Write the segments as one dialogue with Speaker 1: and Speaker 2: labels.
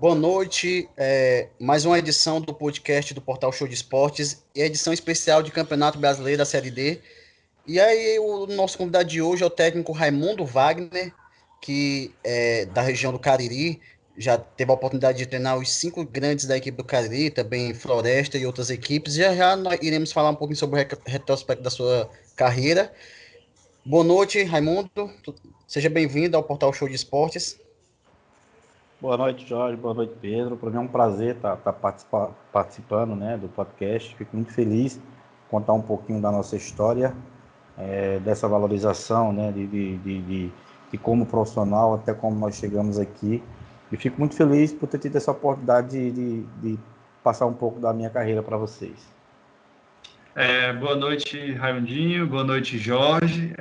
Speaker 1: Boa noite, mais uma edição do podcast do Portal Show de Esportes e edição especial de Campeonato Brasileiro da Série D. E aí o nosso convidado de hoje é o técnico Raimundo Wagner, que é da região do Cariri, já teve a oportunidade de treinar os 5 grandes da equipe do Cariri, também Floresta e outras equipes. Já já nós iremos falar um pouquinho sobre o retrospecto da sua carreira. Boa noite, Raimundo. Seja bem-vindo ao Portal Show de Esportes.
Speaker 2: Boa noite, Jorge. Boa noite, Pedro. Para mim é um prazer estar participando, né, do podcast. Fico muito feliz de contar um pouquinho da nossa história, dessa valorização, né, de como profissional até como nós chegamos aqui. E fico muito feliz por ter tido essa oportunidade de passar um pouco da minha carreira para vocês.
Speaker 3: Boa noite, Raimundinho. Boa noite, Jorge.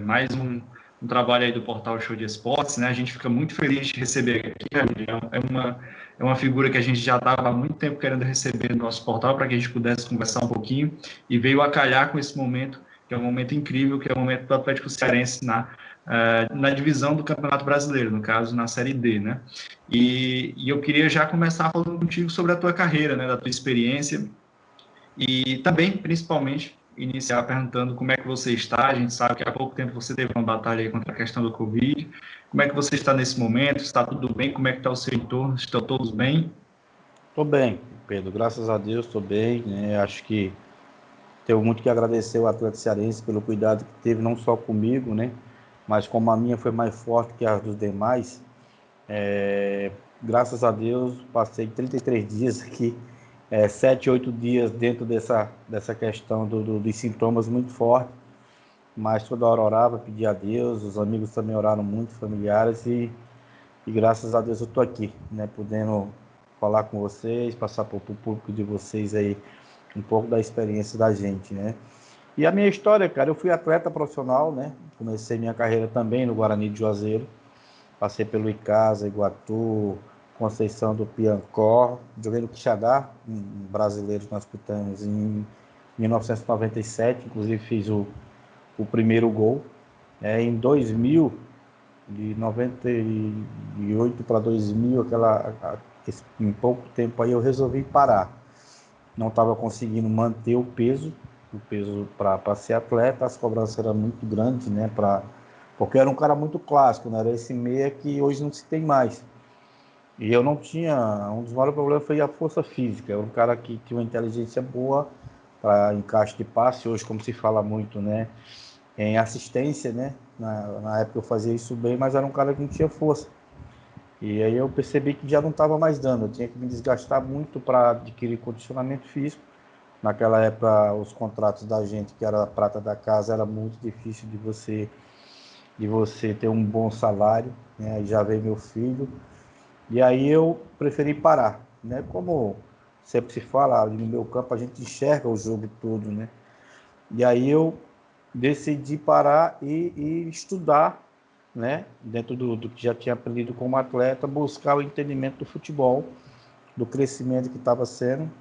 Speaker 3: Mais um trabalho aí do Portal Show de Esportes, né? A gente fica muito feliz de receber aqui, Raimundinho. É uma figura que a gente já estava há muito tempo querendo receber no nosso portal para que a gente pudesse conversar um pouquinho e veio a calhar com esse momento, que é um momento incrível, que é o momento do Atlético Cearense na divisão do Campeonato Brasileiro, no caso, na Série D, né? E eu queria já começar falando contigo sobre a tua carreira, né? Da tua experiência. E também, principalmente, iniciar perguntando como é que você está. A gente sabe que há pouco tempo você teve uma batalha aí contra a questão do Covid. Como é que você está nesse momento? Está tudo bem? Como é que está o seu entorno? Estão todos bem?
Speaker 2: Estou bem, Pedro. Graças a Deus, estou bem. Acho que tenho muito que agradecer ao Atlético Cearense pelo cuidado que teve, não só comigo, né? Mas como a minha foi mais forte que a dos demais, graças a Deus, passei 33 dias aqui, 7, 8 dias dentro dessa questão dos sintomas muito fortes, mas toda hora orava, pedia a Deus, os amigos também oraram muito, familiares, e graças a Deus eu estou aqui, né, podendo falar com vocês, passar para o público de vocês aí um pouco da experiência da gente, né. E a minha história, cara, eu fui atleta profissional, né, comecei minha carreira também no Guarani de Juazeiro, passei pelo Icasa, Iguatu, Conceição do Piancó, joguei no Quixadá, um brasileiro que nós disputamos em 1997, inclusive fiz o primeiro gol. Em 2000, de 98 para 2000, em pouco tempo aí eu resolvi parar. Não estava conseguindo manter o peso para ser atleta, as cobranças eram muito grandes, né, porque eu era um cara muito clássico, né? Era esse meia que hoje não se tem mais. E eu não tinha... Um dos maiores problemas foi a força física. Eu era um cara que tinha uma inteligência boa para encaixe de passe, hoje, como se fala muito, né, em assistência, né? Na época eu fazia isso bem, mas era um cara que não tinha força. E aí eu percebi que já não estava mais dando. Eu tinha que me desgastar muito para adquirir condicionamento físico. Naquela época, os contratos da gente, que era a prata da casa, era muito difícil de você ter um bom salário, né? Aí já veio meu filho, e aí eu preferi parar, né? Como sempre se fala, ali no meu campo a gente enxerga o jogo todo, né? E aí eu decidi parar e estudar, né? Dentro do que já tinha aprendido como atleta, buscar o entendimento do futebol, do crescimento que estava sendo.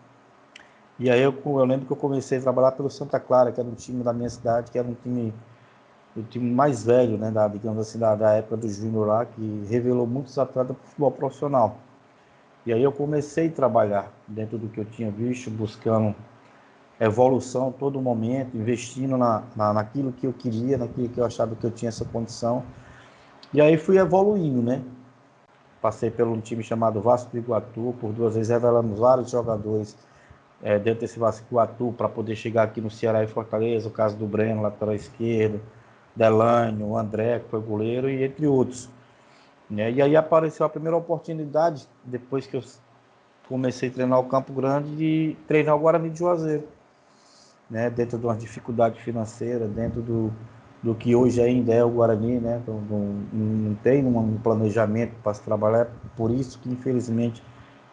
Speaker 2: E aí eu lembro que eu comecei a trabalhar pelo Santa Clara, que era um time da minha cidade, que era um time o time mais velho, né, digamos assim, da época do Júnior lá, que revelou muitos atletas para o futebol profissional. E aí eu comecei a trabalhar dentro do que eu tinha visto, buscando evolução a todo momento, investindo naquilo que eu queria, naquilo que eu achava que eu tinha essa condição. E aí fui evoluindo, né? Passei por um time chamado Vasco do Iguatu, por 2 vezes revelamos vários jogadores dentro desse Vasco do Iguatu para poder chegar aqui no Ceará e Fortaleza, o caso do Breno, lateral esquerdo, Delânio, o André, que foi goleiro, e entre outros. Né? E aí apareceu a primeira oportunidade, depois que eu comecei a treinar o Campo Grande, de treinar o Guarani de Juazeiro. Né? Dentro de uma dificuldade financeira, dentro do que hoje ainda é o Guarani, né? Não tem um planejamento para se trabalhar, por isso que infelizmente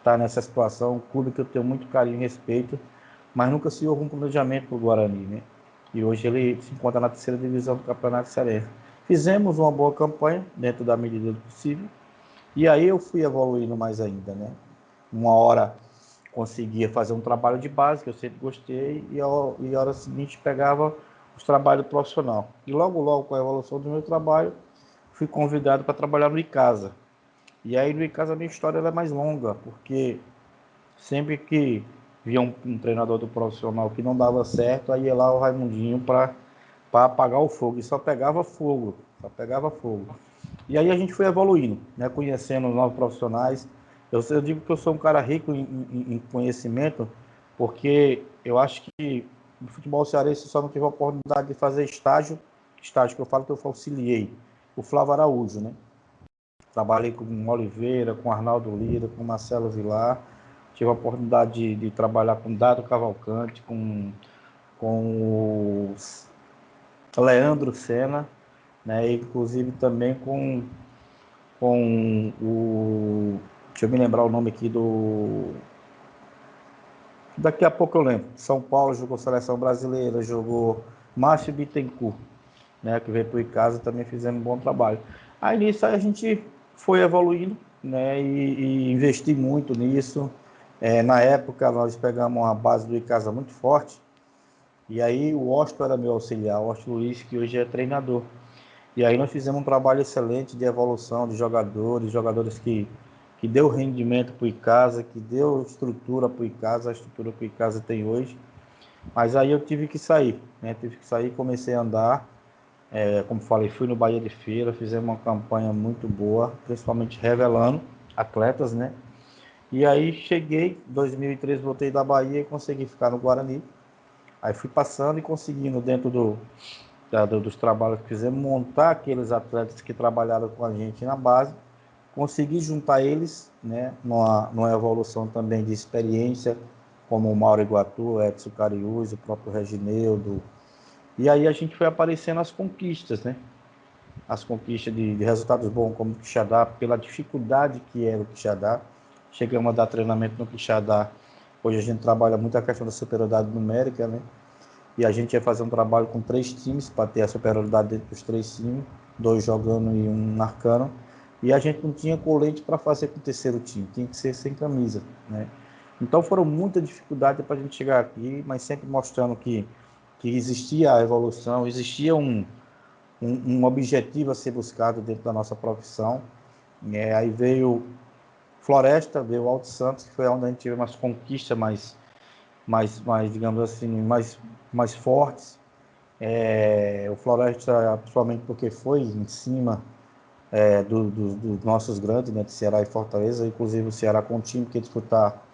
Speaker 2: está nessa situação, um clube que eu tenho muito carinho e respeito, mas nunca se houve um planejamento para o Guarani, né? E hoje ele se encontra na 3ª divisão do Campeonato Cearense. Fizemos uma boa campanha, dentro da medida do possível, e aí eu fui evoluindo mais ainda, né? Uma hora conseguia fazer um trabalho de base, que eu sempre gostei, e a hora seguinte pegava os trabalhos profissional. E logo, com a evolução do meu trabalho, fui convidado para trabalhar no Icasa. E aí no Icasa a minha história ela é mais longa, porque sempre que via um treinador do profissional que não dava certo, aí ia lá o Raimundinho para apagar o fogo, e só pegava fogo, só pegava fogo. E aí a gente foi evoluindo, né, conhecendo novos profissionais. Eu digo que eu sou um cara rico em conhecimento, porque eu acho que no futebol cearense eu só não tive a oportunidade de fazer estágio que eu falo que eu auxiliei, o Flávio Araújo, né? Trabalhei com o Oliveira, com o Arnaldo Lira, com o Marcelo Vilar. Tive a oportunidade de trabalhar com o Dado Cavalcante, com o Leandro Senna, né? Inclusive também com o... Deixa eu me lembrar o nome aqui do... Daqui a pouco eu lembro. São Paulo jogou seleção brasileira, jogou Márcio Bittencourt, né, que veio para o Icasa, também fizemos um bom trabalho. Aí nisso a gente foi evoluindo, né, e investi muito nisso. Na época nós pegamos uma base do Icasa muito forte, e aí o Osto era meu auxiliar, o Osto Luiz, que hoje é treinador. E aí nós fizemos um trabalho excelente de evolução de jogadores que deu rendimento para o Icasa, que deu estrutura para o Icasa, a estrutura que o Icasa tem hoje. Mas aí eu tive que sair, né? Tive que sair, comecei a andar. Como falei, fui no Bahia de Feira, fizemos uma campanha muito boa, principalmente revelando atletas, né? E aí cheguei, em 2013 voltei da Bahia e consegui ficar no Guarani. Aí fui passando e conseguindo, dentro dos trabalhos que fizemos, montar aqueles atletas que trabalharam com a gente na base, consegui juntar eles, né, numa evolução também de experiência, como o Mauro Iguatu, Edson Cariús, o próprio Regineudo. E aí a gente foi aparecendo as conquistas, né? As conquistas de resultados bons, como o Quixadá, pela dificuldade que era o Quixadá. Chegamos a dar treinamento no Quixadá. Hoje a gente trabalha muito a questão da superioridade numérica, né? E a gente ia fazer um trabalho com 3 times para ter a superioridade dentro dos 3 times, 2 jogando e 1 marcando. E a gente não tinha colete para fazer com o terceiro time, tinha que ser sem camisa, né? Então foram muitas dificuldades para a gente chegar aqui, mas sempre mostrando que existia a evolução, existia um objetivo a ser buscado dentro da nossa profissão. Aí veio Floresta, veio o Alto Santos, que foi onde a gente teve umas conquistas mais digamos assim, mais fortes. O Floresta, principalmente porque foi em cima dos nossos grandes, né, de Ceará e Fortaleza, inclusive o Ceará com um time que ia disputar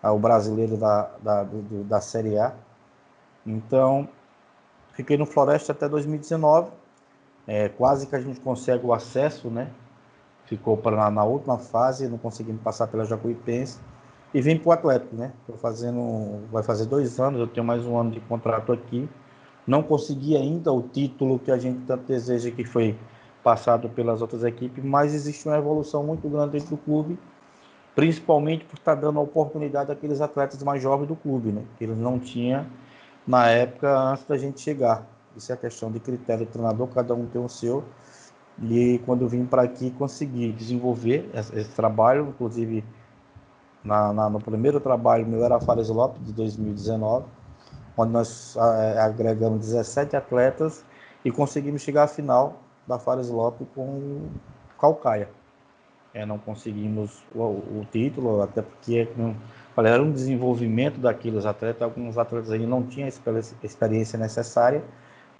Speaker 2: o brasileiro da Série A. Então, fiquei no Floresta até 2019, quase que a gente consegue o acesso, né? Ficou na última fase, não conseguimos passar pela Jacuipense, e vim para o Atlético, né? Vai fazer 2 anos, eu tenho mais 1 ano de contrato aqui. Não consegui ainda o título que a gente tanto deseja, que foi passado pelas outras equipes, mas existe uma evolução muito grande dentro do clube, principalmente por estar dando a oportunidade àqueles atletas mais jovens do clube, né? Que eles não tinham na época antes da gente chegar. Isso é a questão de critério do treinador, cada um tem o seu. E quando eu vim para aqui, consegui desenvolver esse trabalho, inclusive no primeiro trabalho meu era a Fares Lopes, de 2019, onde nós agregamos 17 atletas e conseguimos chegar à final da Fares Lopes com o Caucaia. Não conseguimos o título, até porque era um desenvolvimento daqueles atletas. Alguns atletas aí não tinham a experiência necessária,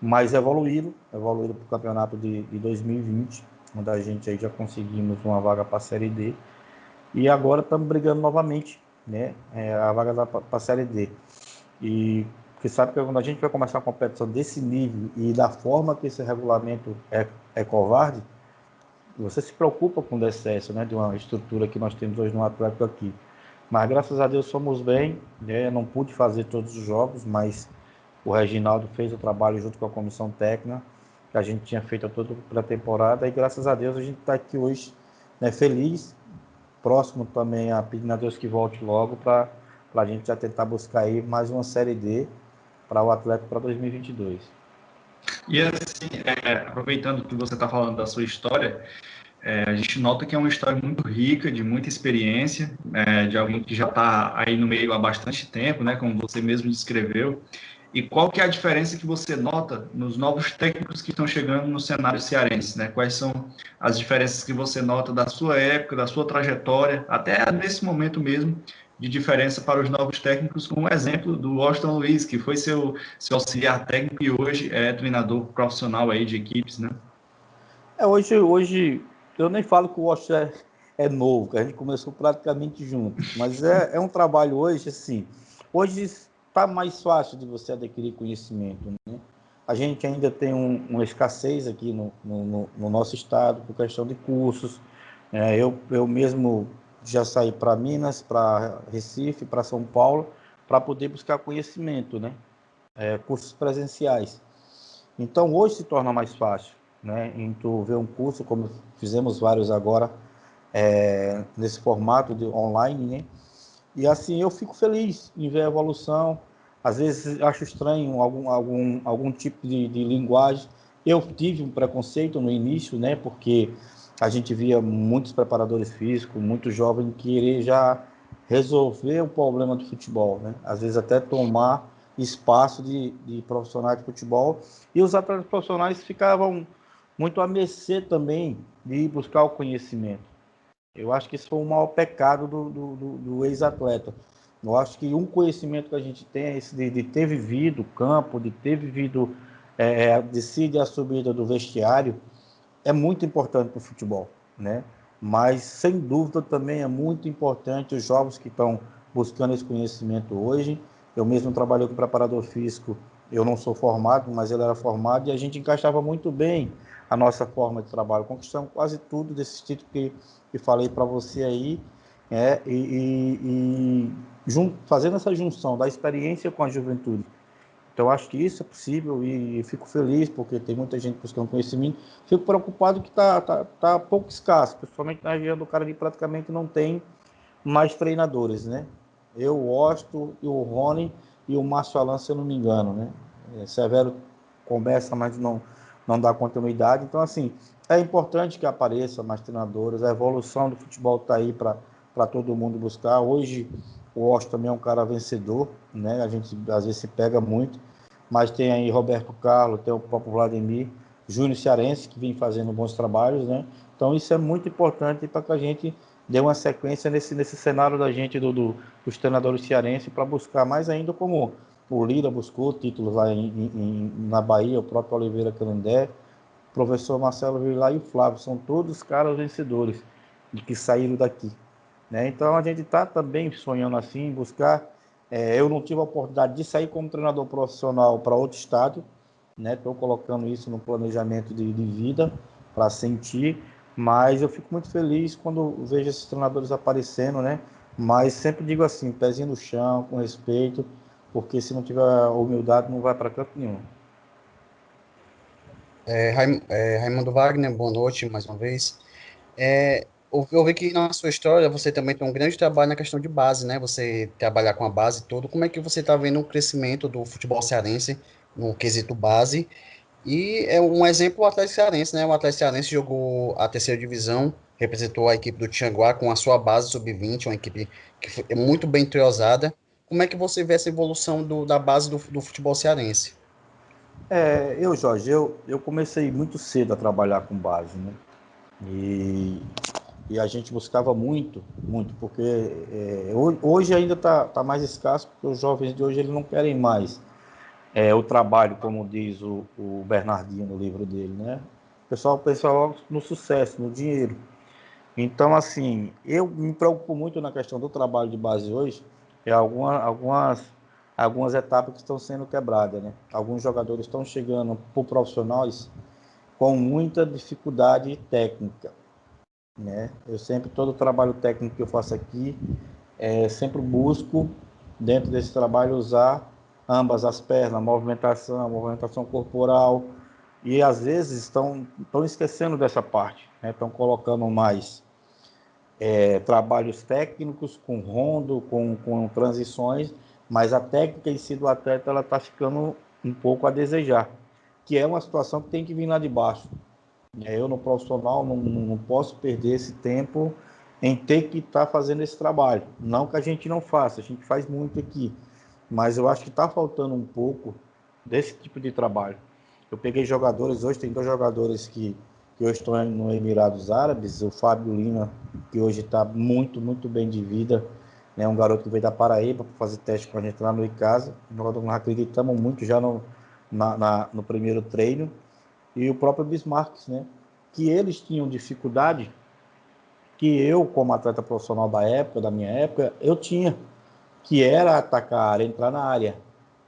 Speaker 2: mas evoluíram para o campeonato de 2020, onde a gente aí já conseguimos uma vaga para a Série D. E agora estamos brigando novamente, né, a vaga para a Série D. E porque sabe que quando a gente vai começar uma competição desse nível e da forma que esse regulamento é covarde, você se preocupa com o decesso, né, de uma estrutura que nós temos hoje no Atlético aqui. Mas graças a Deus somos bem, né? Não pude fazer todos os jogos, mas o Reginaldo fez o trabalho junto com a comissão técnica, que a gente tinha feito toda a pré-temporada, e graças a Deus a gente está aqui hoje, né, feliz, próximo também a pedindo a Deus que volte logo, para a gente já tentar buscar aí mais uma Série D para o Atlético para 2022.
Speaker 3: E assim, aproveitando que você está falando da sua história, a gente nota que é uma história muito rica, de muita experiência, de alguém que já está aí no meio há bastante tempo, né, como você mesmo descreveu. E qual que é a diferença que você nota nos novos técnicos que estão chegando no cenário cearense, né? Quais são as diferenças que você nota da sua época, da sua trajetória, até nesse momento mesmo, de diferença para os novos técnicos, como o exemplo do Washington Luiz, que foi seu auxiliar técnico e hoje é treinador profissional aí de equipes, né?
Speaker 2: Hoje eu nem falo que o Washington é novo, que a gente começou praticamente junto, mas é um trabalho hoje, assim, hoje está mais fácil de você adquirir conhecimento, né? A gente ainda tem uma escassez aqui no nosso estado por questão de cursos. Eu mesmo já saí para Minas, para Recife, para São Paulo, para poder buscar conhecimento, né? Cursos presenciais. Então, hoje se torna mais fácil, né? Em tu ver um curso, como fizemos vários agora, nesse formato de online, né? E assim, eu fico feliz em ver a evolução. Às vezes acho estranho algum tipo de linguagem. Eu tive um preconceito no início, né? Porque a gente via muitos preparadores físicos, muitos jovens querer já resolver o problema do futebol, né? Às vezes até tomar espaço de profissionais de futebol. E os atletas profissionais ficavam muito à mercê também de buscar o conhecimento. Eu acho que isso foi o maior pecado do ex-atleta. Eu acho que um conhecimento que a gente tem é esse de ter vivido o campo, de ter vivido de si a subida do vestiário, é muito importante para o futebol, né? Mas, sem dúvida, também é muito importante os jovens que estão buscando esse conhecimento hoje. Eu mesmo trabalhei com preparador físico, eu não sou formado, mas ele era formado, e a gente encaixava muito bem a nossa forma de trabalho. Conquistamos quase tudo desses títulos que falei para você aí, fazendo essa junção da experiência com a juventude. Então, acho que isso é possível e fico feliz porque tem muita gente buscando conhecimento. Fico preocupado que tá pouco escasso, principalmente na região do Cariri, praticamente não tem mais treinadores, né? Eu, o Osto, e o Rony e o Márcio Alan, se eu não me engano, né? Severo começa, mas não dá continuidade. Então, assim, é importante que apareça mais treinadores. A evolução do futebol está aí para todo mundo buscar. Hoje, o Osto também é um cara vencedor, né? A gente às vezes se pega muito, mas tem aí Roberto Carlos, tem o próprio Vladimir, Júnior Cearense, que vem fazendo bons trabalhos, né? Então, isso é muito importante para que a gente dê uma sequência nesse cenário da gente, dos treinadores cearenses, para buscar mais ainda, como o Lira buscou títulos lá na Bahia, o próprio Oliveira Canindé, o professor Marcelo Vilar e o Flávio, são todos caras vencedores de que saíram daqui, né? Então a gente está também sonhando assim, buscar. Eu não tive a oportunidade de sair como treinador profissional para outro estado, né? Estou colocando isso no planejamento de vida para sentir, mas eu fico muito feliz quando vejo esses treinadores aparecendo, né? Mas sempre digo assim, pezinho no chão, com respeito, porque se não tiver humildade não vai para canto nenhum.
Speaker 1: Raimundo Wagner, boa noite mais uma vez. Eu vi que na sua história você também tem um grande trabalho na questão de base, né? Você trabalhar com a base toda. Como é que você está vendo o crescimento do futebol cearense no quesito base? E é um exemplo o Atlético Cearense, né? O Atlético Cearense jogou a terceira divisão, representou a equipe do Tianguá com a sua base sub-20, uma equipe é muito bem entrosada. Como é que você vê essa evolução da base do futebol cearense?
Speaker 2: Jorge, eu comecei muito cedo a trabalhar com base, né? E a gente buscava muito, muito, porque hoje ainda tá mais escasso, porque os jovens de hoje eles não querem mais o trabalho, como diz o Bernardinho no livro dele, né? O pessoal pensa logo no sucesso, no dinheiro. Então, assim, eu me preocupo muito na questão do trabalho de base hoje, algumas etapas que estão sendo quebradas, né? Alguns jogadores estão chegando para profissionais com muita dificuldade técnica, né? Eu sempre, todo o trabalho técnico que eu faço aqui, sempre busco, dentro desse trabalho, usar ambas as pernas, movimentação corporal, e às vezes estão esquecendo dessa parte, né? Estão colocando mais trabalhos técnicos, com rondo, com transições, mas a técnica em si do atleta ela está ficando um pouco a desejar, que é uma situação que tem que vir lá de baixo. Eu, no profissional, não posso perder esse tempo em ter que estar fazendo esse trabalho. Não que a gente não faça, a gente faz muito aqui, mas eu acho que está faltando um pouco desse tipo de trabalho. Eu peguei jogadores, hoje tem 2 jogadores que hoje estão no Emirados Árabes, o Fábio Lima, que hoje está muito, muito bem de vida, né? Um garoto que veio da Paraíba para fazer teste com a gente lá no Icasa, um jogador que nós acreditamos muito já no primeiro treino, e o próprio Bismarck, né? Que eles tinham dificuldade que eu, como atleta profissional da minha época, eu tinha, que era atacar a área, entrar na área.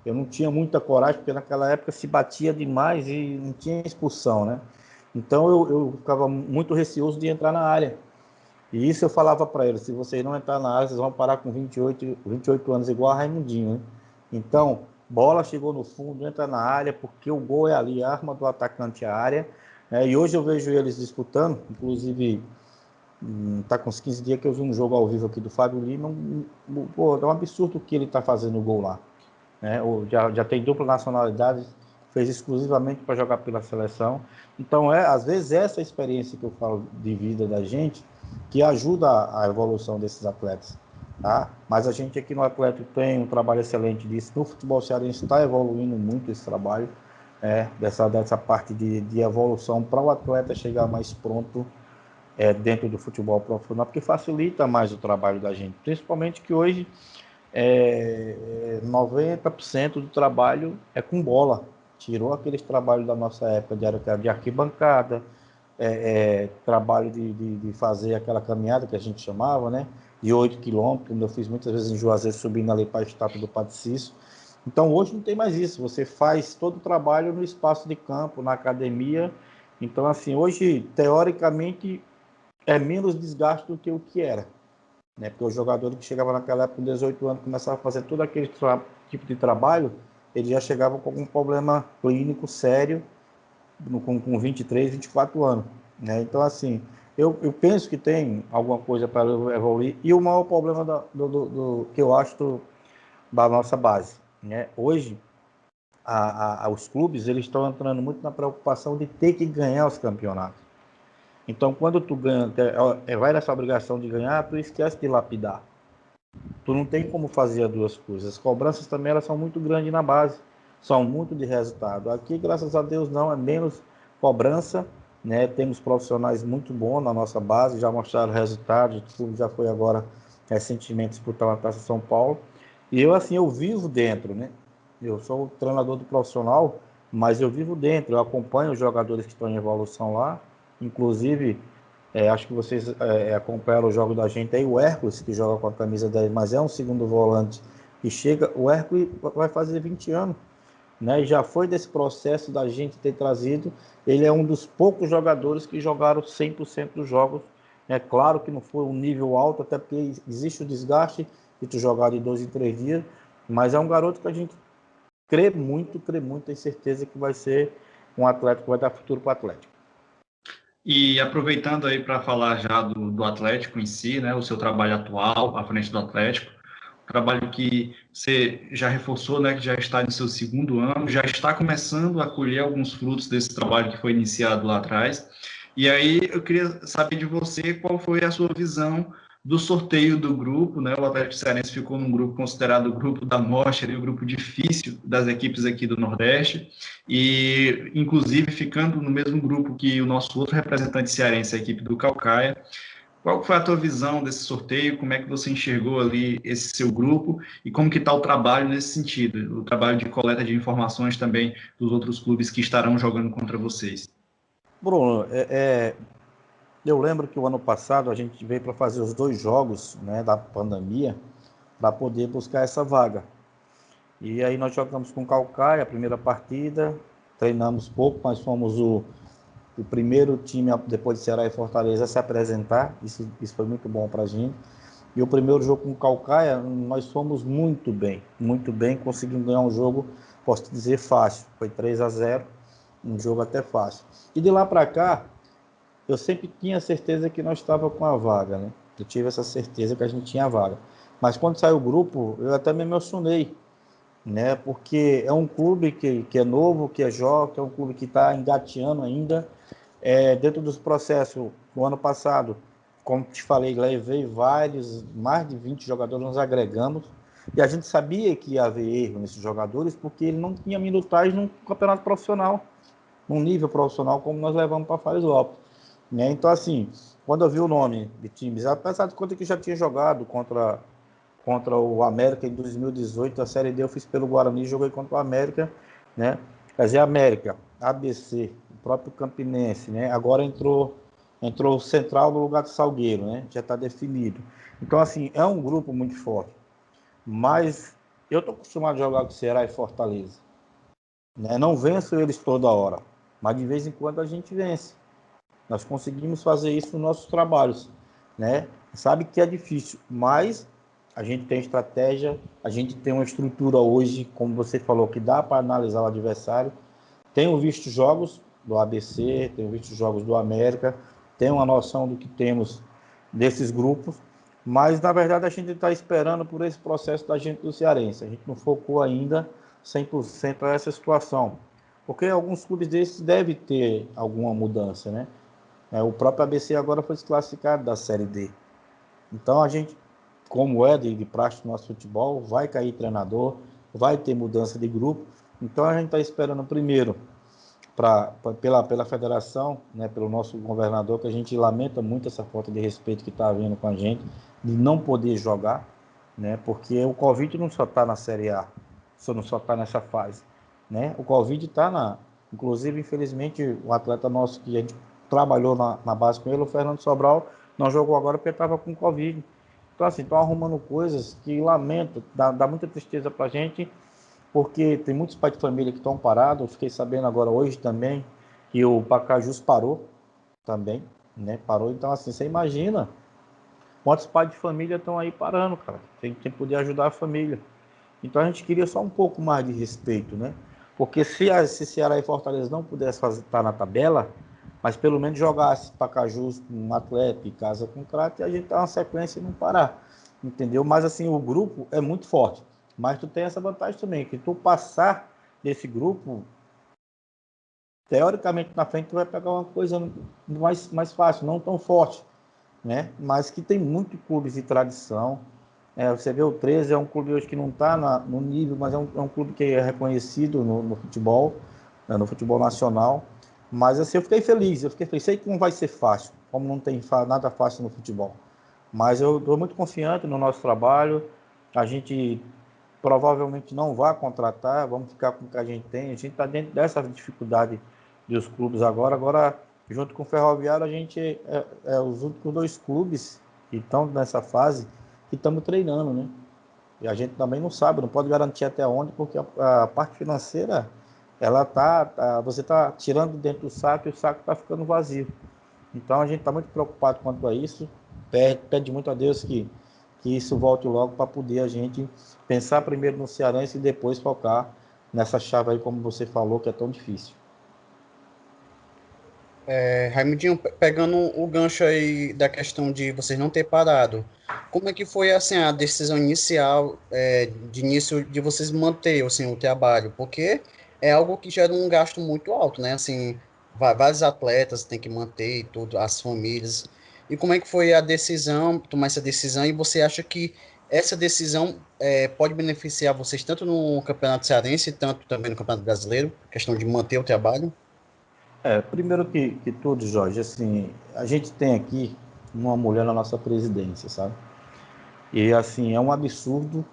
Speaker 2: Eu não tinha muita coragem, porque naquela época se batia demais e não tinha expulsão, né? Então eu ficava muito receoso de entrar na área. E isso eu falava para eles: se vocês não entrar na área, vocês vão parar com 28 anos, igual a Raimundinho, né? Então, bola chegou no fundo, entra na área, porque o gol é ali, a arma do atacante é a área. E hoje eu vejo eles disputando, inclusive, tá com uns 15 dias que eu vi um jogo ao vivo aqui do Fábio Lima. Pô, é um absurdo que ele tá fazendo o gol lá, né? Já tem dupla nacionalidade, fez exclusivamente para jogar pela seleção. Então, às vezes, essa experiência que eu falo de vida da gente, que ajuda a evolução desses atletas, tá? Mas a gente aqui no Atlético tem um trabalho excelente disso. No futebol cearense está evoluindo muito esse trabalho, dessa parte de evolução para o atleta chegar mais pronto dentro do futebol profissional, porque facilita mais o trabalho da gente. Principalmente que hoje 90% do trabalho é com bola. Tirou aqueles trabalhos da nossa época de arquibancada, trabalho de fazer aquela caminhada que a gente chamava, né? De 8 quilômetros, como eu fiz muitas vezes em Juazeiro, subindo ali para a estátua do Padre Cícero. Então hoje não tem mais isso, você faz todo o trabalho no espaço de campo, na academia. Então, assim, hoje, teoricamente, é menos desgaste do que o que era, né? Porque o jogador que chegava naquela época com 18 anos, começava a fazer todo aquele tipo de trabalho, ele já chegava com algum problema clínico sério com 23, 24 anos, né? Então, assim, eu penso que tem alguma coisa para evoluir, e o maior problema do que eu acho da nossa base, né? Hoje, os clubes, eles estão entrando muito na preocupação de ter que ganhar os campeonatos. Então, quando tu ganha, vai nessa obrigação de ganhar, tu esquece de lapidar. Tu não tem como fazer as duas coisas. As cobranças também, elas são muito grandes na base, são muito de resultado. Aqui, graças a Deus, não, é menos cobrança, né? Temos profissionais muito bons na nossa base, já mostraram resultados. O clube já foi agora, recentemente, disputar uma Taça São Paulo. E eu, assim, eu vivo dentro, né? Eu sou o treinador do profissional, mas eu vivo dentro, eu acompanho os jogadores que estão em evolução lá. Inclusive, acho que vocês acompanharam o jogo da gente aí, o Hércules, que joga com a camisa 10, mas é um segundo volante, e chega, o Hércules vai fazer 20 anos, né? E já foi desse processo da gente ter trazido, ele é um dos poucos jogadores que jogaram 100% dos jogos. É claro que não foi um nível alto, até porque existe o desgaste de tu jogar de 2 em 3 dias, mas é um garoto que a gente crê muito, tem certeza que vai ser um atleta que vai dar futuro para o Atlético.
Speaker 3: E aproveitando aí para falar já do Atlético em si, né, o seu trabalho atual à frente do Atlético, trabalho que você já reforçou, né, que já está no seu segundo ano, já está começando a colher alguns frutos desse trabalho que foi iniciado lá atrás. E aí eu queria saber de você qual foi a sua visão do sorteio do grupo, né? O Atlético Cearense ficou num grupo considerado o grupo da morte, ali, o grupo difícil das equipes aqui do Nordeste, e inclusive ficando no mesmo grupo que o nosso outro representante cearense, a equipe do Caucaia. Qual foi a tua visão desse sorteio? Como é que você enxergou ali esse seu grupo e como que está o trabalho nesse sentido? O trabalho de coleta de informações também dos outros clubes que estarão jogando contra vocês.
Speaker 2: Bruno, eu lembro que o ano passado a gente veio para fazer os 2 jogos, né, da pandemia, para poder buscar essa vaga. E aí nós jogamos com o Caucaia a primeira partida, treinamos pouco, mas fomos o primeiro time, depois de Ceará e Fortaleza, a se apresentar. Isso foi muito bom para a gente. E o primeiro jogo com o Caucaia, nós fomos muito bem, conseguimos ganhar um jogo, posso dizer, fácil. Foi 3-0, um jogo até fácil. E de lá para cá, eu sempre tinha certeza que nós estávamos com a vaga, né? Eu tive essa certeza que a gente tinha a vaga. Mas quando saiu o grupo, eu até me emocionei, né? Porque é um clube que é novo, que é jovem, que é um clube que está engateando ainda. Dentro dos processos, no ano passado, como te falei, levei mais de 20 jogadores, nós agregamos. E a gente sabia que ia haver erro nesses jogadores, porque ele não tinha minutagem num campeonato profissional, num nível profissional como nós levamos para Faresópolis, né? Então, assim, quando eu vi o nome de times, apesar de conta que já tinha jogado contra o América em 2018, a Série D eu fiz pelo Guarani, joguei contra o América, né? Quer dizer, América, ABC, o próprio Campinense, né? Agora entrou o Central no lugar do Salgueiro, né? Já está definido. Então, assim, é um grupo muito forte. Mas eu estou acostumado a jogar com Ceará e Fortaleza, né? Não venço eles toda hora, mas de vez em quando a gente vence. Nós conseguimos fazer isso nos nossos trabalhos, né? Sabe que é difícil, mas a gente tem estratégia, a gente tem uma estrutura hoje, como você falou, que dá para analisar o adversário. Tenho visto jogos do ABC, tenho visto jogos do América, tenho uma noção do que temos desses grupos, mas na verdade a gente está esperando por esse processo da gente do Cearense. A gente não focou ainda 100% a essa situação, porque alguns clubes desses devem ter alguma mudança, né? O próprio ABC agora foi desclassificado da Série D. Então a gente, como é de praxe do nosso futebol, vai cair treinador, vai ter mudança de grupo. Então a gente está esperando primeiro pela federação, né, pelo nosso governador, que a gente lamenta muito essa falta de respeito que está havendo com a gente, de não poder jogar, né, porque o Covid não só está na Série A, não só está nessa fase, né, o Covid está inclusive, infelizmente, o atleta nosso que a gente trabalhou na base com ele, o Fernando Sobral, não jogou agora porque estava com Covid. Então, assim, estão arrumando coisas que lamento, dá muita tristeza para a gente, porque tem muitos pais de família que estão parados. Eu fiquei sabendo agora hoje também que o Pacajus parou também, né? Parou. Então, assim, você imagina quantos pais de família estão aí parando, cara. Tem que poder ajudar a família. Então, a gente queria só um pouco mais de respeito, né? Porque se Ceará e Fortaleza não pudessem estar na tabela, mas pelo menos jogasse Pacajus com um atleta e Casa com craque, a gente tá uma sequência e não parar, entendeu? Mas assim, o grupo é muito forte. Mas tu tem essa vantagem também, que tu passar desse grupo, teoricamente na frente tu vai pegar uma coisa mais fácil, não tão forte, né? Mas que tem muito clubes de tradição. Você vê o 13, é um clube hoje que não está no nível, mas é um clube que é reconhecido no futebol, né, no futebol nacional. Mas assim, eu fiquei feliz. Sei que não vai ser fácil, como não tem nada fácil no futebol. Mas eu estou muito confiante no nosso trabalho. A gente provavelmente não vai contratar, vamos ficar com o que a gente tem. A gente está dentro dessa dificuldade dos clubes agora. Agora, junto com o Ferroviário, a gente é os únicos dois clubes que estão nessa fase que estamos treinando, né? E a gente também não sabe, não pode garantir até onde, porque a parte financeira, ela você está tirando dentro do saco e o saco está ficando vazio. Então a gente está muito preocupado quanto a isso, pede muito a Deus que isso volte logo para poder a gente pensar primeiro no Cearense e depois focar nessa chave aí, como você falou, que é tão difícil.
Speaker 1: Raimundinho, pegando o gancho aí da questão de vocês não ter parado, como é que foi assim a decisão inicial, de início de vocês manter assim, o trabalho? Porque é algo que gera um gasto muito alto, né? Assim, vários atletas têm que manter e tudo, as famílias. E como é que foi a decisão, tomar essa decisão? E você acha que essa decisão pode beneficiar vocês tanto no Campeonato Cearense, tanto também no Campeonato Brasileiro, questão de manter o trabalho?
Speaker 2: Primeiro que tudo, Jorge, assim, a gente tem aqui uma mulher na nossa presidência, sabe? E assim, é um absurdo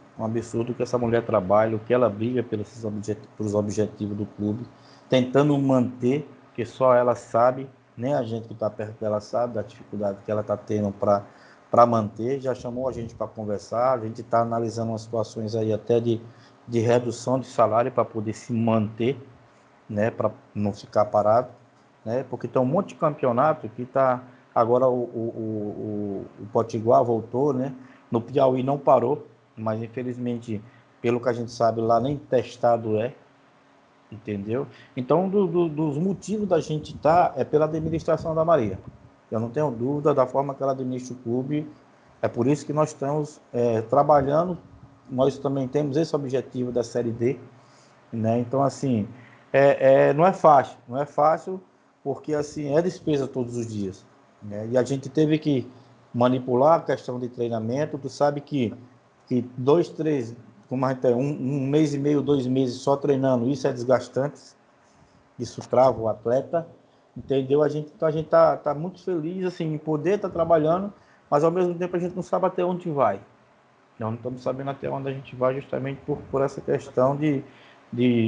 Speaker 2: que essa mulher trabalha, o que ela briga pelos objetivos do clube, tentando manter, que só ela sabe, nem a gente que está perto dela sabe da dificuldade que ela está tendo para manter. Já chamou a gente para conversar, a gente está analisando umas situações aí até de redução de salário para poder se manter, né, para não ficar parado, né, porque tem um monte de campeonato que está. Agora o Potiguar voltou, né? No Piauí não parou, mas infelizmente, pelo que a gente sabe, lá nem testado entendeu? Então, dos motivos da gente estar é pela administração da Maria. Eu não tenho dúvida da forma que ela administra o clube, é por isso que nós estamos trabalhando, nós também temos esse objetivo da Série D, né? Então, assim, não é fácil, porque assim, é despesa todos os dias, né? E a gente teve que manipular a questão de treinamento. Tu sabe que que 2, 3, como a gente tem, um mês e meio, 2 meses só treinando, isso é desgastante, isso trava o atleta, entendeu? Então a gente tá muito feliz assim, em poder estar trabalhando, mas ao mesmo tempo a gente não sabe até onde vai. Nós não estamos sabendo até onde a gente vai justamente por essa questão de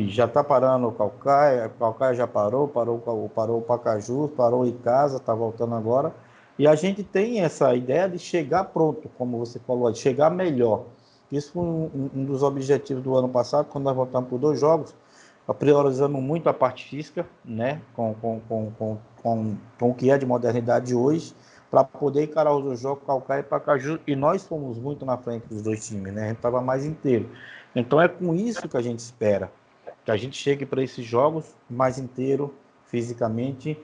Speaker 2: já estar parando o Caucaia já parou o Pacajus, parou em casa, está voltando agora. E a gente tem essa ideia de chegar pronto, como você falou, de chegar melhor. Isso foi um dos objetivos do ano passado, quando nós voltamos por 2 jogos, priorizamos muito a parte física, né, com o que é de modernidade hoje, para poder encarar os 2 jogos, Caucaia e Pacaju, e nós fomos muito na frente dos 2 times, né? A gente estava mais inteiro. Então é com isso que a gente espera, que a gente chegue para esses jogos mais inteiro, fisicamente,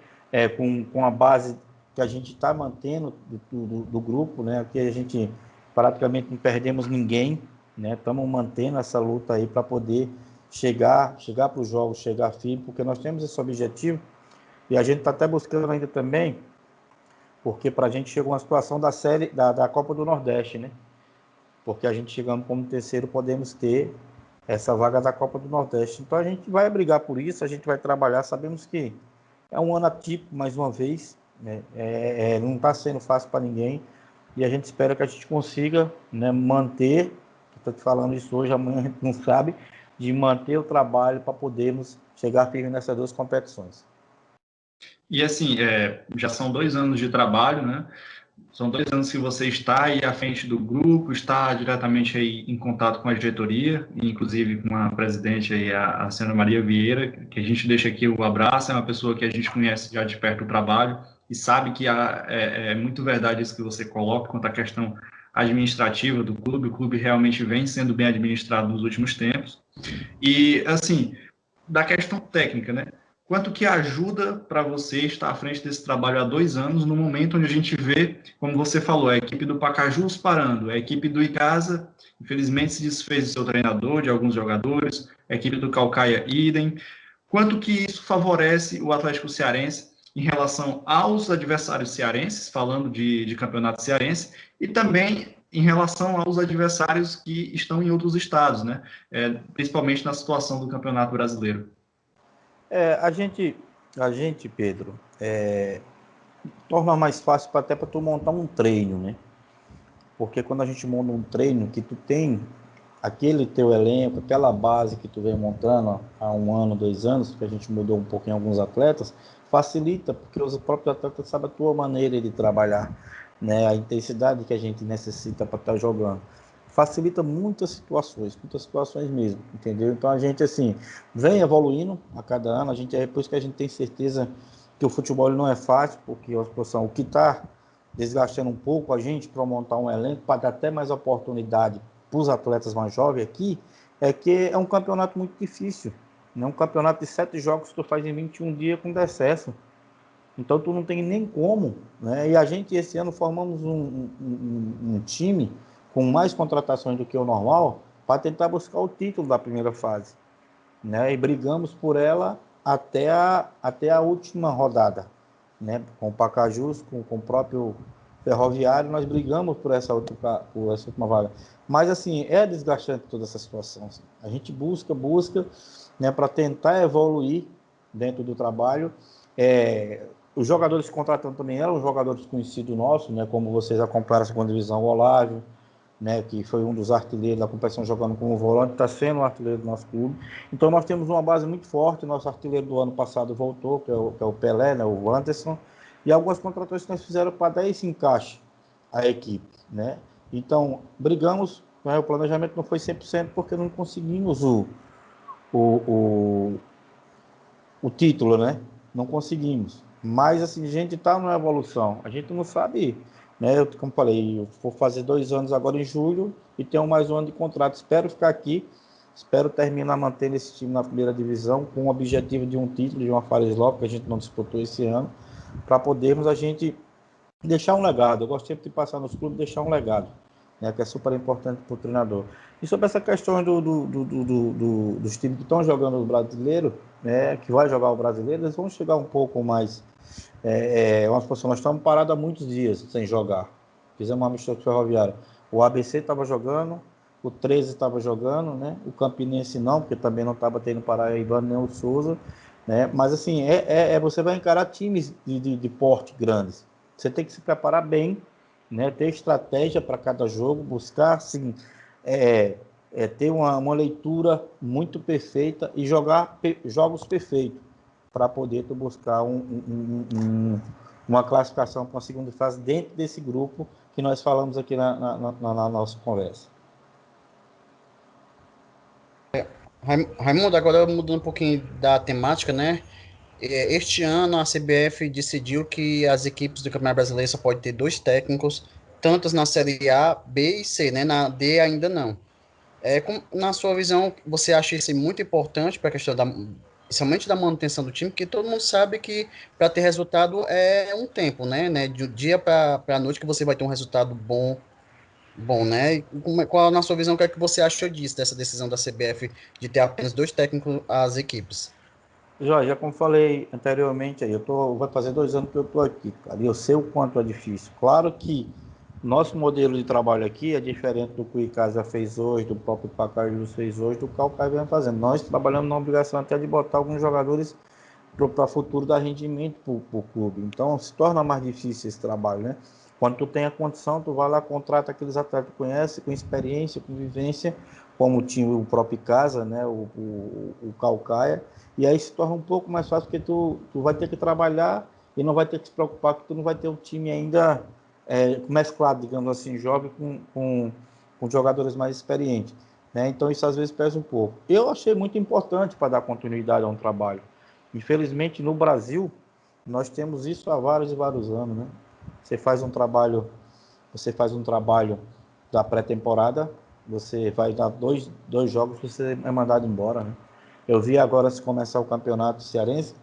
Speaker 2: com a base que a gente está mantendo do grupo, né? Aqui a gente praticamente não perdemos ninguém, né? Estamos mantendo essa luta aí para poder chegar para os jogos, chegar firme, porque nós temos esse objetivo, e a gente está até buscando ainda também, porque para a gente chegou uma situação da série da Copa do Nordeste, né? Porque a gente chegando como terceiro, podemos ter essa vaga da Copa do Nordeste. Então a gente vai brigar por isso, a gente vai trabalhar, sabemos que é um ano atípico, mais uma vez, né? Não está sendo fácil para ninguém, e a gente espera que a gente consiga, né, manter, estou te falando isso hoje, amanhã a gente não sabe, de manter o trabalho para podermos chegar firme nessas 2 competições.
Speaker 3: E assim, já são 2 anos de trabalho, né? São 2 anos que você está aí à frente do grupo, está diretamente aí em contato com a diretoria, inclusive com a presidente aí, a senhora Maria Vieira, que a gente deixa aqui o abraço, é uma pessoa que a gente conhece já de perto o trabalho e sabe que é muito verdade isso que você coloca quanto à questão administrativa do clube. O clube realmente vem sendo bem administrado nos últimos tempos. E, assim, da questão técnica, né? Quanto que ajuda para você estar à frente desse trabalho há 2 anos, no momento onde a gente vê, como você falou, a equipe do Pacajus parando, a equipe do Icasa, infelizmente, se desfez do seu treinador, de alguns jogadores, a equipe do Caucaia, idem. Quanto que isso favorece o Atlético Cearense em relação aos adversários cearenses, falando de campeonato cearense, e também em relação aos adversários que estão em outros estados, né? Principalmente na situação do Campeonato Brasileiro.
Speaker 2: A gente, Pedro, torna mais fácil até para tu montar um treino, né? Porque quando a gente monta um treino que tu tem aquele teu elenco, aquela base que tu vem montando há 1 ano, 2 anos, que a gente mudou um pouquinho alguns atletas, facilita, porque os próprios atletas sabem a tua maneira de trabalhar, né? A intensidade que a gente necessita para estar jogando. Facilita muitas situações mesmo, entendeu? Então a gente, assim, vem evoluindo a cada ano, por isso que a gente tem certeza que o futebol não é fácil, porque o que está desgastando um pouco a gente para montar um elenco, para dar até mais oportunidade para os atletas mais jovens aqui, é que é um campeonato muito difícil, né? Um campeonato de 7 jogos que tu faz em 21 dias com decesso. Então tu não tem nem como, né? E a gente esse ano formamos um time com mais contratações do que o normal para tentar buscar o título da primeira fase, né? E brigamos por ela até a última rodada, né? Com o Pacajus, com o próprio Ferroviário, nós brigamos por essa última vaga. Mas assim, é desgastante toda essa situação. Assim. A gente busca, né, para tentar evoluir dentro do trabalho. Os jogadores que contratam também eram jogadores conhecidos nossos, né? Como vocês acompanharam a segunda divisão, o Olávio, né, que foi um dos artilheiros da competição jogando como volante, está sendo o artilheiro do nosso clube. Então nós temos uma base muito forte. Nosso artilheiro do ano passado voltou, que é o Pelé, né, o Anderson, e algumas contratações que nós fizeram para dar esse encaixe à equipe, né? Então brigamos, né, o planejamento não foi 100% porque não conseguimos o título, né? Não conseguimos. Mas assim, a gente está numa evolução. A gente não sabe, né? Como falei, eu vou fazer 2 anos agora em julho e tenho mais 1 ano de contrato. Espero ficar aqui, espero terminar mantendo esse time na primeira divisão com o objetivo de um título, de uma Fares Lopes, que a gente não disputou esse ano, para podermos a gente deixar um legado. Eu gosto sempre de passar nos clubes e deixar um legado, né, que é super importante para o treinador. E sobre essa questão dos times que estão jogando o brasileiro, né, que vai jogar o brasileiro, eles vão chegar um pouco mais. Nós estamos parados há muitos dias sem jogar. Fizemos uma mistura com o Ferroviário. O ABC estava jogando, o 13 estava jogando, né? O Campinense não, porque também não estava tendo Paraibano nem o Souza, né? Mas assim, você vai encarar times de porte grandes. Você tem que se preparar bem, né? Ter estratégia para cada jogo, buscar assim, ter uma leitura muito perfeita e jogar jogos perfeitos para poder tu buscar uma classificação para a segunda fase dentro desse grupo que nós falamos aqui na nossa conversa.
Speaker 1: Raimundo, agora mudando um pouquinho da temática, né? Este ano a CBF decidiu que as equipes do Campeonato Brasileiro só pode ter 2 técnicos, tantos na Série A, B e C, né? Na D ainda não. Na sua visão, você acha isso muito importante para a questão principalmente da manutenção do time, porque todo mundo sabe que para ter resultado é um tempo, né? De um dia para a noite que você vai ter um resultado bom, né? E qual, na sua visão, o que é que você acha disso, dessa decisão da CBF de ter apenas 2 técnicos às equipes?
Speaker 2: Jorge, como falei anteriormente, vai fazer 2 anos que eu estou aqui, cara, e eu sei o quanto é difícil. Claro que nosso modelo de trabalho aqui é diferente do que o Icasa fez hoje, do próprio Pacajus fez hoje, do que o Calcaia vem fazendo. Nós trabalhamos na obrigação até de botar alguns jogadores para o futuro dar rendimento para o clube. Então, se torna mais difícil esse trabalho, né? Quando tu tem a condição, tu vai lá, contrata aqueles atletas que tu conhece, com experiência, com vivência, como tinha o próprio Casa, né? O Calcaia, e aí se torna um pouco mais fácil, porque tu vai ter que trabalhar e não vai ter que se preocupar, que tu não vai ter um time ainda mesclado, digamos assim, jovem com jogadores mais experientes, né? Então isso às vezes pesa um pouco. Eu achei muito importante para dar continuidade a um trabalho. Infelizmente, no Brasil, nós temos isso há vários e vários anos, né? Você faz um trabalho da pré-temporada, você vai dar dois jogos, você é mandado embora, né? Eu vi agora, se começar o campeonato cearense,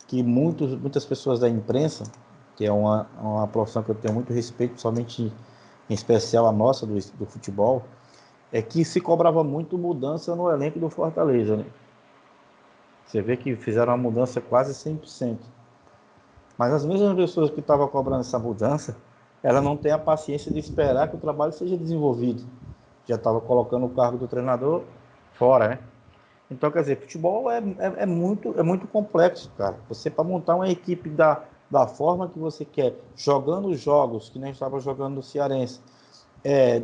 Speaker 2: que muitas pessoas da imprensa, que é uma profissão que eu tenho muito respeito, somente em especial a nossa do futebol, é que se cobrava muito mudança no elenco do Fortaleza, né? Você vê que fizeram uma mudança quase 100%. Mas as mesmas pessoas que estavam cobrando essa mudança, ela não tem a paciência de esperar que o trabalho seja desenvolvido. Já estava colocando o cargo do treinador fora, né? Então, quer dizer, futebol é muito complexo, cara. Você, para montar uma equipe da forma que você quer, jogando os jogos, que nem estava jogando no Cearense,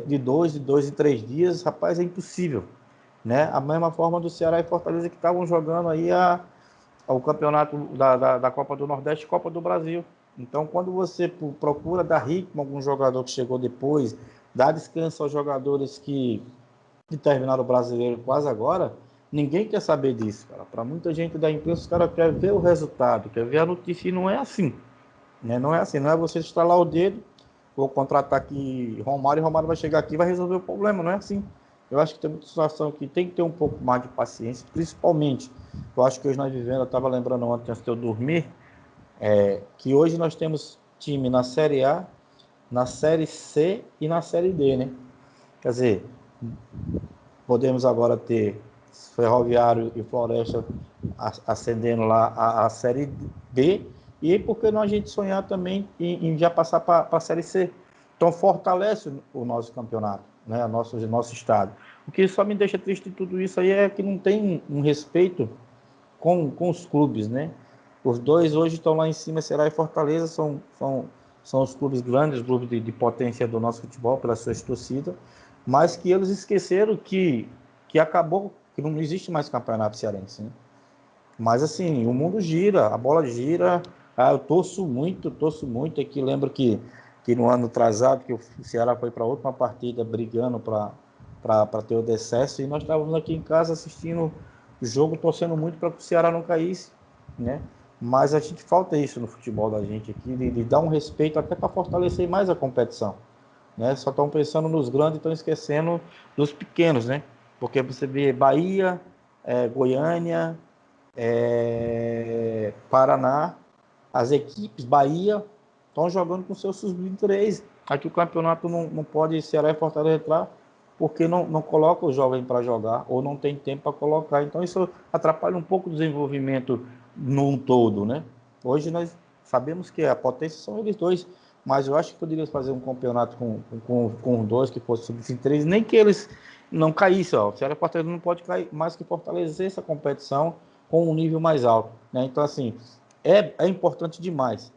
Speaker 2: de dois em 3 dias, rapaz, é impossível, né? A mesma forma do Ceará e Fortaleza, que estavam jogando aí o campeonato da Copa do Nordeste e Copa do Brasil. Então, quando você procura dar ritmo a algum jogador que chegou depois, dar descanso aos jogadores que terminaram o brasileiro quase agora, ninguém quer saber disso, cara. Para muita gente da imprensa, os caras querem ver o resultado, quer ver a notícia, e não é assim, né? Não é assim, não é você estalar o dedo, vou contratar aqui Romário, e Romário vai chegar aqui e vai resolver o problema, não é assim. Eu acho que tem muita situação que tem que ter um pouco mais de paciência, principalmente, eu acho que hoje nós vivemos, eu estava lembrando ontem antes de eu dormir, que hoje nós temos time na Série A, na Série C e na Série D, né? Quer dizer, podemos agora ter Ferroviário e Floresta ascendendo lá a Série B, e por que não a gente sonhar também em já passar para a Série C? Então fortalece o nosso campeonato, né? O nosso estado. O que só me deixa triste de tudo isso aí é que não tem um respeito com os clubes, né? Os dois hoje estão lá em cima, Ceará e Fortaleza, são os clubes grandes, os clubes de potência do nosso futebol, pelas suas torcidas, mas que eles esqueceram que acabou, que não existe mais campeonato cearense, né? Mas assim, o mundo gira, a bola gira. Eu torço muito. Aqui lembro que no ano atrasado, que o Ceará foi para a última partida brigando para ter o decesso, e nós estávamos aqui em casa assistindo o jogo, torcendo muito para que o Ceará não caísse, né? Mas a gente falta isso no futebol da gente aqui, de dar um respeito até para fortalecer mais a competição, né? Só estão pensando nos grandes e estão esquecendo dos pequenos, né? Porque você vê Bahia, Goiânia, Paraná, as equipes, Bahia, estão jogando com seus sub-23. Aqui o campeonato não pode Ceará e Fortaleza entrar porque não coloca o jovem para jogar ou não tem tempo para colocar. Então isso atrapalha um pouco o desenvolvimento num todo, né? Hoje nós sabemos que a potência são eles dois, mas eu acho que poderia fazer um campeonato com dois que fosse sub-23, nem que eles não caísse. Ó. O Ceará Fortaleza não pode cair mais que fortalecer essa competição com um nível mais alto. Né? Então, assim, é importante demais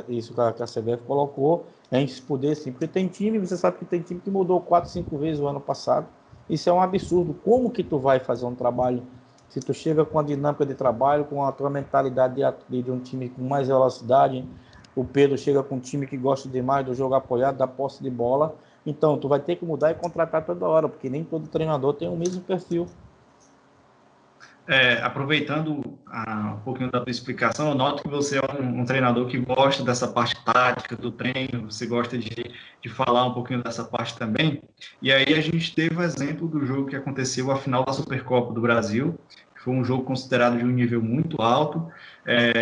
Speaker 2: isso que a CBF colocou, a gente poder, sim, porque tem time, você sabe que tem time que mudou 4, 5 vezes o ano passado. Isso é um absurdo. Como que tu vai fazer um trabalho se tu chega com a dinâmica de trabalho, com a tua mentalidade de um time com mais velocidade? O Pedro chega com um time que gosta demais do jogo apoiado, da posse de bola. Então, tu vai ter que mudar e contratar toda hora, porque nem todo treinador tem o mesmo perfil.
Speaker 3: Aproveitando um pouquinho da tua explicação, eu noto que você é um treinador que gosta dessa parte tática do treino, você gosta de falar um pouquinho dessa parte também. E aí a gente teve o exemplo do jogo que aconteceu, a final da Supercopa do Brasil, que foi um jogo considerado de um nível muito alto,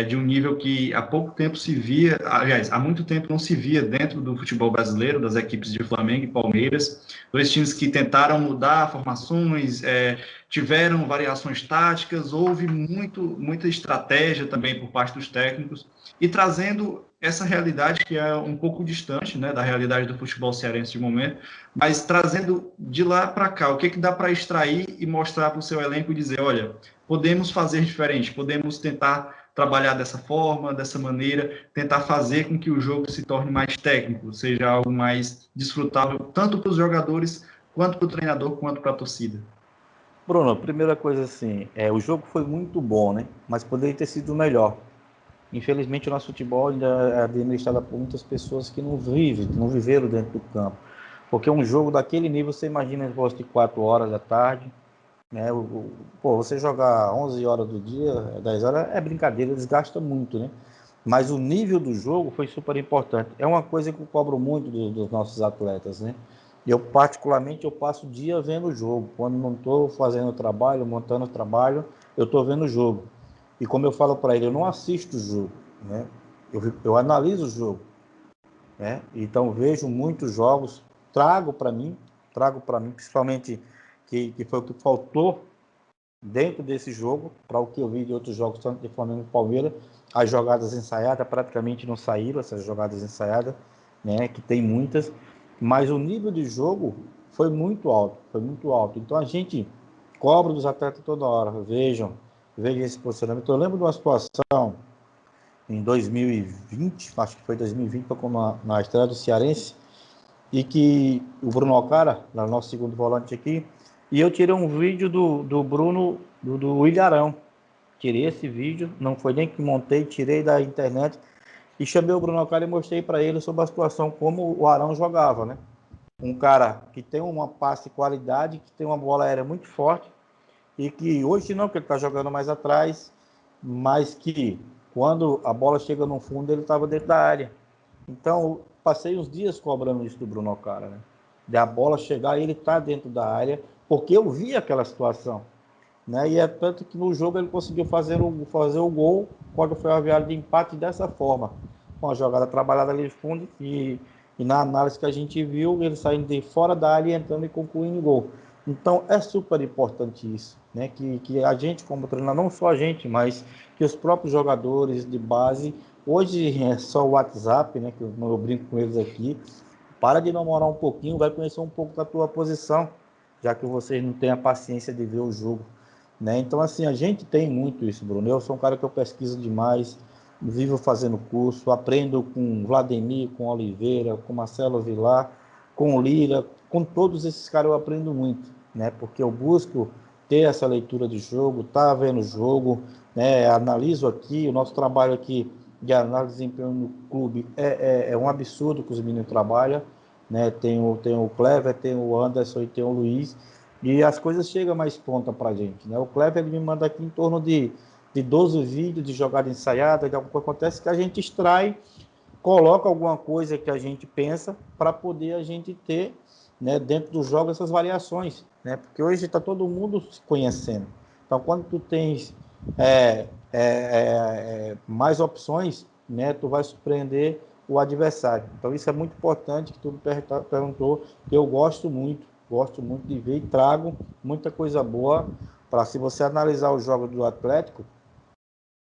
Speaker 3: de um nível que há pouco tempo se via, aliás, há muito tempo não se via dentro do futebol brasileiro, das equipes de Flamengo e Palmeiras, dois times que tentaram mudar formações, tiveram variações táticas, houve muita estratégia também por parte dos técnicos, e trazendo essa realidade que é um pouco distante, né, da realidade do futebol cearense de momento, mas trazendo de lá para cá, o que dá para extrair e mostrar para o seu elenco e dizer, olha, podemos fazer diferente, podemos tentar trabalhar dessa forma, dessa maneira, tentar fazer com que o jogo se torne mais técnico, seja algo mais desfrutável, tanto para os jogadores, quanto para o treinador, quanto para a torcida.
Speaker 2: Bruno, a primeira coisa assim, o jogo foi muito bom, né? Mas poderia ter sido melhor. Infelizmente, o nosso futebol ainda é administrado por muitas pessoas que não viveram dentro do campo. Porque um jogo daquele nível, você imagina depois de 4 horas da tarde, né? Você jogar 11 horas do dia, 10 horas, é brincadeira, desgasta muito, né? Mas o nível do jogo foi super importante. É uma coisa que eu cobro muito dos nossos atletas, né? Eu, particularmente, eu passo o dia vendo o jogo. Quando não estou fazendo o trabalho, montando o trabalho, eu estou vendo o jogo. E como eu falo para ele, eu não assisto o jogo, né? Eu analiso o jogo, né? Então, vejo muitos jogos, trago para mim, principalmente que foi o que faltou dentro desse jogo, para o que eu vi de outros jogos, tanto de Flamengo e Palmeiras, as jogadas ensaiadas praticamente não saíram, essas jogadas ensaiadas, né, que tem muitas, mas o nível de jogo foi muito alto, foi muito alto. Então a gente cobra dos atletas toda hora, vejam esse posicionamento. Eu lembro de uma situação em 2020, acho que foi 2020, na estreia do Cearense, e que o Bruno Alcara, nosso segundo volante aqui, e eu tirei um vídeo do Bruno, do Ilharão. Tirei esse vídeo, não foi nem que montei, tirei da internet e chamei o Bruno Alcara e mostrei para ele sobre a situação, como o Arão jogava, né? Um cara que tem uma passe de qualidade, que tem uma bola aérea muito forte e que hoje não, que ele está jogando mais atrás, mas que quando a bola chega no fundo ele estava dentro da área. Então, passei uns dias cobrando isso do Bruno Alcara, né? De a bola chegar e ele tá dentro da área, porque eu vi aquela situação, né? E é tanto que no jogo ele conseguiu fazer o gol quando foi a virada de empate dessa forma, com a jogada trabalhada ali de fundo e na análise que a gente viu, ele saindo de fora da área e entrando e concluindo o gol. Então, é super importante isso, né? Que a gente, como treinador, não só a gente, mas que os próprios jogadores de base. Hoje é só o WhatsApp, né? Que eu brinco com eles aqui. Para de namorar um pouquinho, vai conhecer um pouco da tua posição, já que vocês não têm a paciência de ver o jogo, né? Então, assim, a gente tem muito isso, Bruno. Eu sou um cara que eu pesquiso demais, vivo fazendo curso, aprendo com Vladimir, com Oliveira, com Marcelo Vilar, com Lira, com todos esses caras eu aprendo muito, né? Porque eu busco ter essa leitura de jogo, tá vendo o jogo, né? Analiso aqui, o nosso trabalho aqui de análise de desempenho no clube é um absurdo que os meninos trabalham, né? Tem o Clever, tem o Anderson e tem o Luiz, e as coisas chegam mais prontas para a gente, né? O Clever ele me manda aqui em torno de 12 vídeos de jogada ensaiada, de alguma coisa que acontece que a gente extrai, coloca alguma coisa que a gente pensa para poder a gente ter, né, dentro do jogo essas variações, né? Porque hoje está todo mundo se conhecendo. Então, quando tu tens mais opções, né, tu vai surpreender o adversário. Então, isso é muito importante que tu me perguntou, que eu gosto muito de ver e trago muita coisa boa para, se você analisar o jogo do Atlético,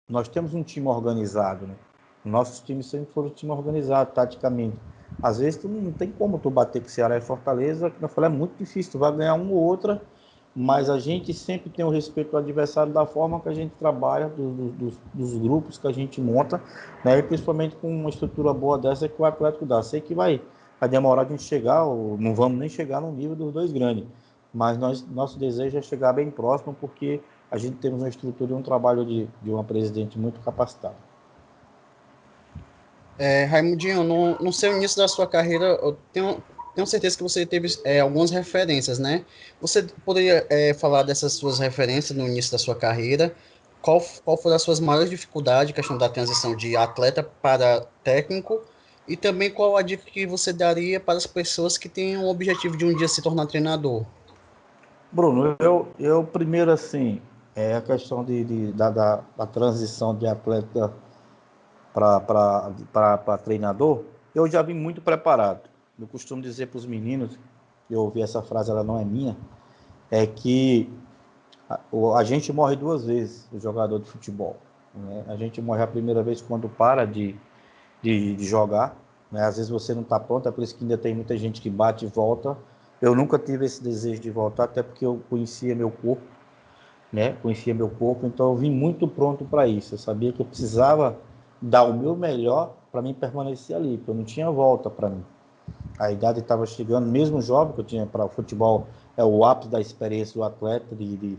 Speaker 2: nós temos um time organizado, né? Nossos times sempre foram um time organizado, taticamente. Às vezes tu não tem como tu bater com o Ceará e Fortaleza, que eu falei, é muito difícil, tu vai ganhar uma ou outra, mas a gente sempre tem o respeito ao adversário da forma que a gente trabalha, dos grupos que a gente monta, né? E principalmente com uma estrutura boa dessa que o Atlético dá. Sei que vai demorar a gente chegar, ou não vamos nem chegar no nível dos dois grandes, mas nosso desejo é chegar bem próximo, porque a gente temos uma estrutura e um trabalho de uma presidente muito capacitada.
Speaker 1: Raimundinho, no seu início da sua carreira, eu tenho certeza que você teve algumas referências, né? Você poderia falar dessas suas referências no início da sua carreira? Qual foram as suas maiores dificuldades, questão da transição de atleta para técnico? E também qual a dica que você daria para as pessoas que têm o objetivo de um dia se tornar treinador?
Speaker 2: Bruno, eu primeiro assim, a questão da transição de atleta para treinador, eu já vim muito preparado. Eu costumo dizer para os meninos, eu ouvi essa frase, ela não é minha, é que a gente morre duas vezes, o jogador de futebol. Né? A gente morre a primeira vez quando para de jogar, né? Às vezes você não está pronto, é por isso que ainda tem muita gente que bate e volta. Eu nunca tive esse desejo de voltar, até porque eu conhecia meu corpo, né? Conhecia meu corpo, então eu vim muito pronto para isso. Eu sabia que eu precisava dar o meu melhor para mim permanecer ali, porque eu não tinha volta para mim. A idade estava chegando, mesmo jovem, que eu tinha para o futebol, é o ápice da experiência do atleta, de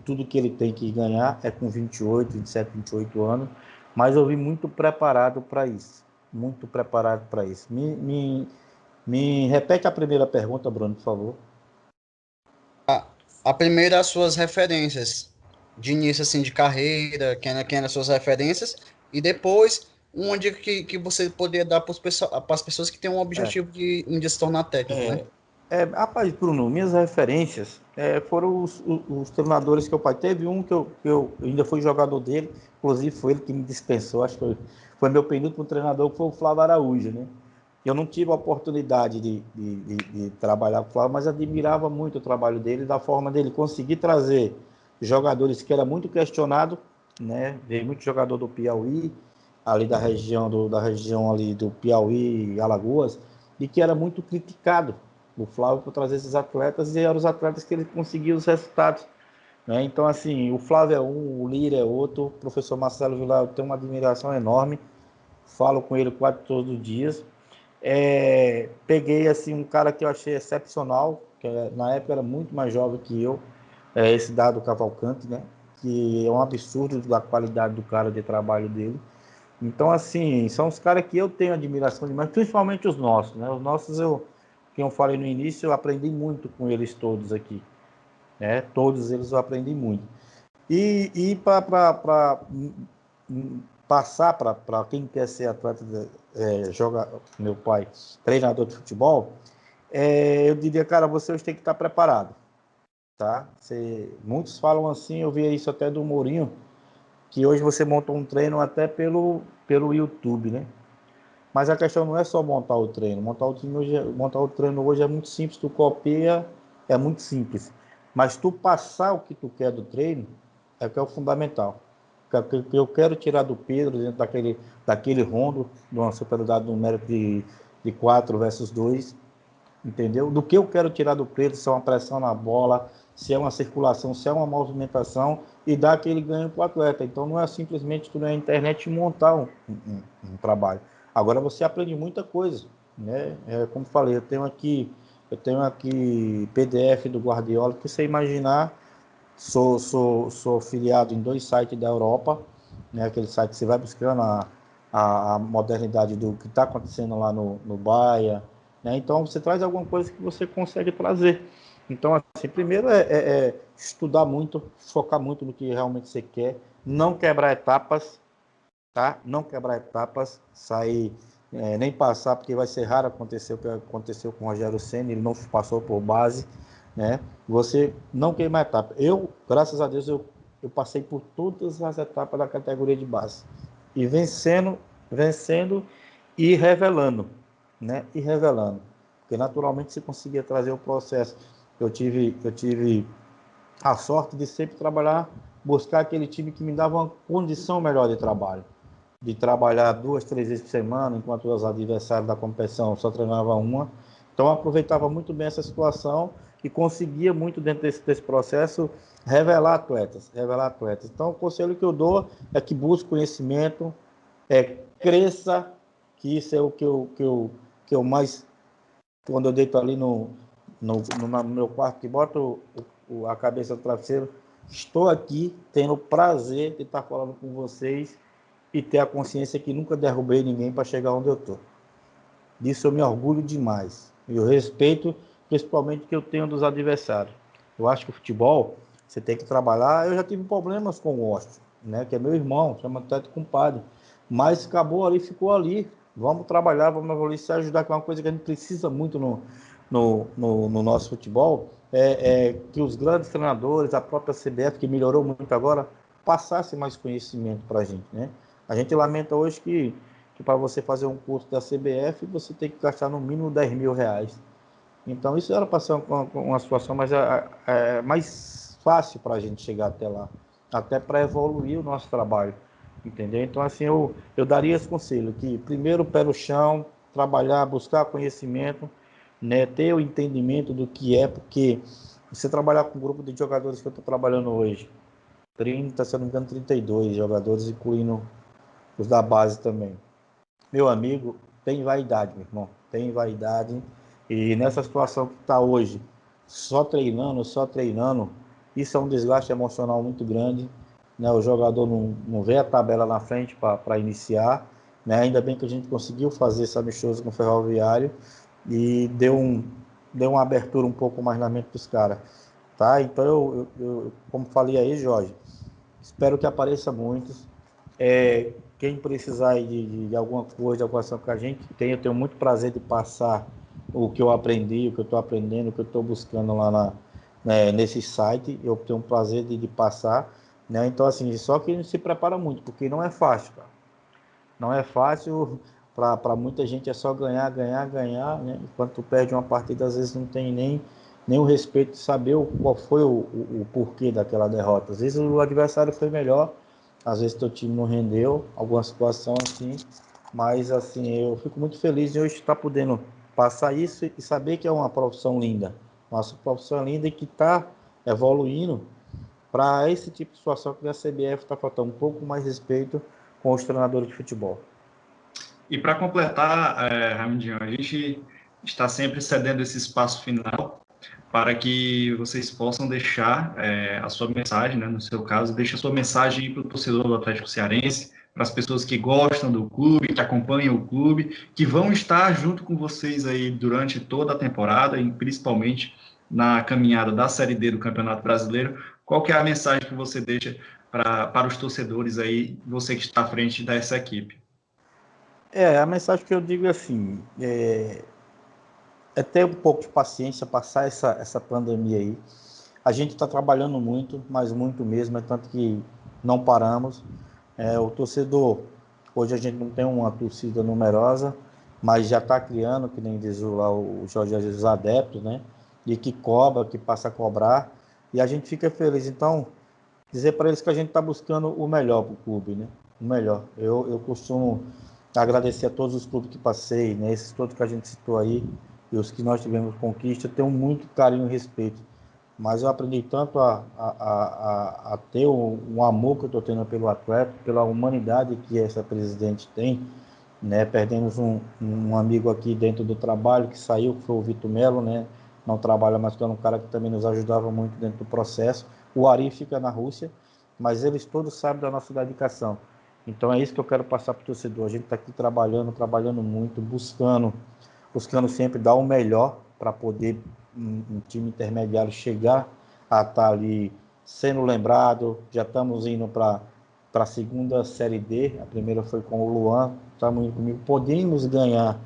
Speaker 2: tudo que ele tem que ganhar, é com 28, 27, 28 anos, mas eu vim muito preparado para isso, muito preparado para isso. Me repete a primeira pergunta, Bruno, por favor.
Speaker 1: A primeira, as suas referências de início assim de carreira, quem eram as suas referências, e depois uma dica que você poderia dar para as pessoas que têm um
Speaker 2: É,
Speaker 1: objetivo de um dia se tornar técnico, né?
Speaker 2: rapaz, Bruno, minhas referências foram os treinadores que eu pai. Teve um que eu ainda fui jogador dele, inclusive foi ele que me dispensou, acho que foi meu penúltimo treinador, que foi o Flávio Araújo, né? Eu não tive a oportunidade de trabalhar com o Flávio, mas admirava muito o trabalho dele, da forma dele conseguir trazer jogadores que era muito questionado, né? Veio muito jogador do Piauí, ali da região ali do Piauí, Alagoas, e que era muito criticado o Flávio por trazer esses atletas, e eram os atletas que ele conseguia os resultados. Né? Então, assim, o Flávio é um, o Lira é outro, o professor Marcelo Vilar, eu tenho uma admiração enorme, falo com ele quase todos os dias. Peguei assim um cara que eu achei excepcional, que na época era muito mais jovem que eu, esse Dado Cavalcante, né? Que é um absurdo da qualidade do cara de trabalho dele. Então, assim, são os caras que eu tenho admiração demais, principalmente os nossos, né? Os nossos, que eu falei no início, eu aprendi muito com eles todos aqui, né? Todos eles eu aprendi muito. E para passar para quem quer ser atleta, joga, meu pai, treinador de futebol, eu diria, cara, você hoje tem que estar preparado, tá? Muitos falam assim, eu vi isso até do Mourinho, que hoje você monta um treino até pelo YouTube, né? Mas a questão não é só montar o treino. Montar o treino hoje é muito simples, tu copia, é muito simples. Mas tu passar o que tu quer do treino é que é o fundamental. O que eu quero tirar do Pedro dentro daquele rondo, de uma superioridade numérica de 4 versus 2, entendeu? Do que eu quero tirar do Pedro, se é uma pressão na bola, se é uma circulação, se é uma movimentação, e dar aquele ganho para o atleta. Então não é simplesmente tu na internet montar um trabalho. Agora você aprende muita coisa, né? Como falei, eu tenho aqui PDF do Guardiola, que você imaginar, sou filiado em 2 sites da Europa, né? Aquele site que você vai buscando a modernidade do que está acontecendo lá no Bahia, né? Então você traz alguma coisa que você consegue trazer. Então, assim, primeiro é estudar muito, focar muito no que realmente você quer, não quebrar etapas, tá? Não quebrar etapas, sair, nem passar, porque vai ser raro acontecer o que aconteceu com o Rogério Ceni, ele não passou por base, né? Você não queimar etapa. Eu, graças a Deus, eu passei por todas as etapas da categoria de base. E vencendo e revelando, né? E revelando. Porque naturalmente você conseguia trazer o processo. Eu tive a sorte de sempre trabalhar, buscar aquele time que me dava uma condição melhor de trabalho, de trabalhar 2, 3 vezes por semana, enquanto os adversários da competição só treinavam uma. Então eu aproveitava muito bem essa situação e conseguia muito dentro desse processo revelar atletas. Então o conselho que eu dou é que busque conhecimento, cresça, que isso é o que eu mais, quando eu deito ali no meu quarto, que boto a cabeça no travesseiro, estou aqui tendo o prazer de estar falando com vocês e ter a consciência que nunca derrubei ninguém para chegar onde eu estou. Disso eu me orgulho demais. E eu respeito, principalmente, que eu tenho dos adversários. Eu acho que o futebol, você tem que trabalhar. Eu já tive problemas com o Austin, né, que é meu irmão, chama até de compadre. Mas acabou ali, ficou ali. Vamos trabalhar, vamos evoluir, se ajudar, que é uma coisa que a gente precisa muito no nosso futebol, que os grandes treinadores, a própria CBF, que melhorou muito agora, passasse mais conhecimento para a gente, né? A gente lamenta hoje que para você fazer um curso da CBF, você tem que gastar no mínimo R$10.000. Então, isso era para ser uma situação mais fácil para a gente chegar até lá, até para evoluir o nosso trabalho, entendeu? Então, assim, eu daria esse conselho, que primeiro pé no chão, trabalhar, buscar conhecimento, né, ter o entendimento do que é, porque você trabalhar com um grupo de jogadores que eu estou trabalhando hoje, 30, se eu não me engano, 32 jogadores, incluindo os da base também. Meu amigo, tem vaidade, meu irmão, tem vaidade. E nessa situação que está hoje, só treinando, isso é um desgaste emocional muito grande, né? O jogador não vê a tabela na frente para iniciar, né? Ainda bem que a gente conseguiu fazer esse amistoso com o Ferroviário e deu uma abertura um pouco mais na mente dos caras, tá? Então, eu, como falei aí, Jorge, espero que apareça muitos. Quem precisar de alguma coisa, de alguma ação que a gente tem, eu tenho muito prazer de passar o que eu aprendi, o que eu estou aprendendo, o que eu estou buscando lá nesse site. Eu tenho um prazer de passar, né? Então, assim, só que a gente se prepara muito, porque não é fácil, cara. Não é fácil, para muita gente é só ganhar, né? Enquanto tu perde uma partida, às vezes não tem nem o respeito de saber qual foi o porquê daquela derrota. Às vezes o adversário foi melhor, às vezes teu time não rendeu, alguma situação assim, mas assim, eu fico muito feliz de hoje estar podendo passar isso e saber que é uma profissão linda. Nossa profissão linda e que está evoluindo para esse tipo de situação que a CBF está faltando um pouco mais respeito com os treinadores de futebol.
Speaker 3: E para completar, Raimundinho, a gente está sempre cedendo esse espaço final para que vocês possam deixar a sua mensagem, né? No seu caso, deixe a sua mensagem para o torcedor do Atlético Cearense, para as pessoas que gostam do clube, que acompanham o clube, que vão estar junto com vocês aí durante toda a temporada e principalmente na caminhada da Série D do Campeonato Brasileiro. Qual que é a mensagem que você deixa para os torcedores aí, você que está à frente dessa equipe?
Speaker 2: A mensagem que eu digo é assim, ter um pouco de paciência, passar essa pandemia aí. A gente está trabalhando muito, mas muito mesmo, tanto que não paramos. O torcedor, hoje a gente não tem uma torcida numerosa, mas já está criando, que nem diz lá o Jorge, os adeptos, né? E que cobra, que passa a cobrar, e a gente fica feliz. Então, dizer para eles que a gente está buscando o melhor para o clube, né? O melhor. Eu costumo agradecer a todos os clubes que passei, né? Esses todos que a gente citou aí, e os que nós tivemos conquista, tenho muito carinho e respeito. Mas eu aprendi tanto a ter um amor que eu estou tendo pelo Atlético, pela humanidade que essa presidente tem, né? Perdemos um amigo aqui dentro do trabalho que saiu, que foi o Vitor Melo, né? Não trabalha mais, que era um cara que também nos ajudava muito dentro do processo. O Ari fica na Rússia, mas eles todos sabem da nossa dedicação. Então é isso que eu quero passar para o torcedor. A gente está aqui trabalhando muito, buscando sempre dar o melhor para poder um time intermediário chegar a estar ali sendo lembrado. Já estamos indo para a segunda Série D, a primeira foi com o Luan, estamos indo comigo, podemos ganhar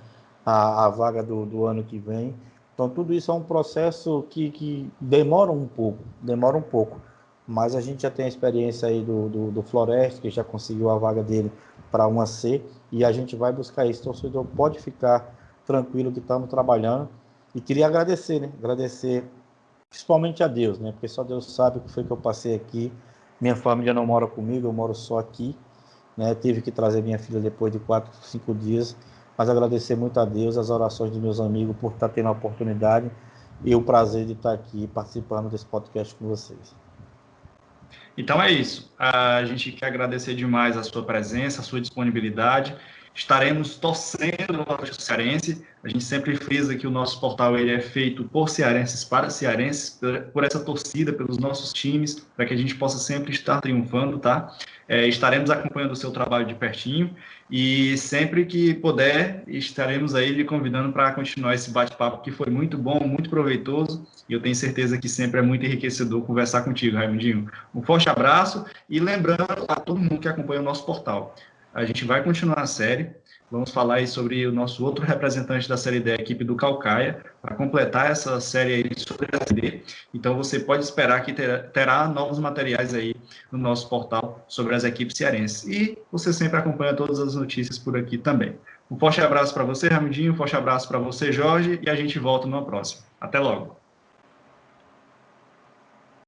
Speaker 2: a vaga do ano que vem. Então tudo isso é um processo que demora um pouco, mas a gente já tem a experiência aí do Floresta, que já conseguiu a vaga dele para uma C, e a gente vai buscar isso. Então o torcedor pode ficar tranquilo que estamos trabalhando. E queria agradecer, né? Agradecer principalmente a Deus, né? Porque só Deus sabe o que foi que eu passei aqui. Minha família não mora comigo, eu moro só aqui, né? Tive que trazer minha filha depois de 4, 5 dias, mas agradecer muito a Deus, as orações dos meus amigos por estar tendo a oportunidade e o prazer de estar aqui participando desse podcast com vocês.
Speaker 3: Então é isso. A gente quer agradecer demais a sua presença, a sua disponibilidade. Estaremos torcendo ao cearense. A gente sempre frisa que o nosso portal ele é feito por cearenses para cearenses, por essa torcida, pelos nossos times, para que a gente possa sempre estar triunfando, tá? Estaremos acompanhando o seu trabalho de pertinho e sempre que puder, estaremos aí lhe convidando para continuar esse bate-papo que foi muito bom, muito proveitoso e eu tenho certeza que sempre é muito enriquecedor conversar contigo, Raimundinho. Um forte abraço e lembrando a todo mundo que acompanha o nosso portal, a gente vai continuar a série, vamos falar aí sobre o nosso outro representante da Série D, a equipe do Caucaia, para completar essa série aí sobre a Série D. Então você pode esperar que terá novos materiais aí no nosso portal sobre as equipes cearenses. E você sempre acompanha todas as notícias por aqui também. Um forte abraço para você, Raimundinho, um forte abraço para você, Jorge, e a gente volta numa próxima. Até logo.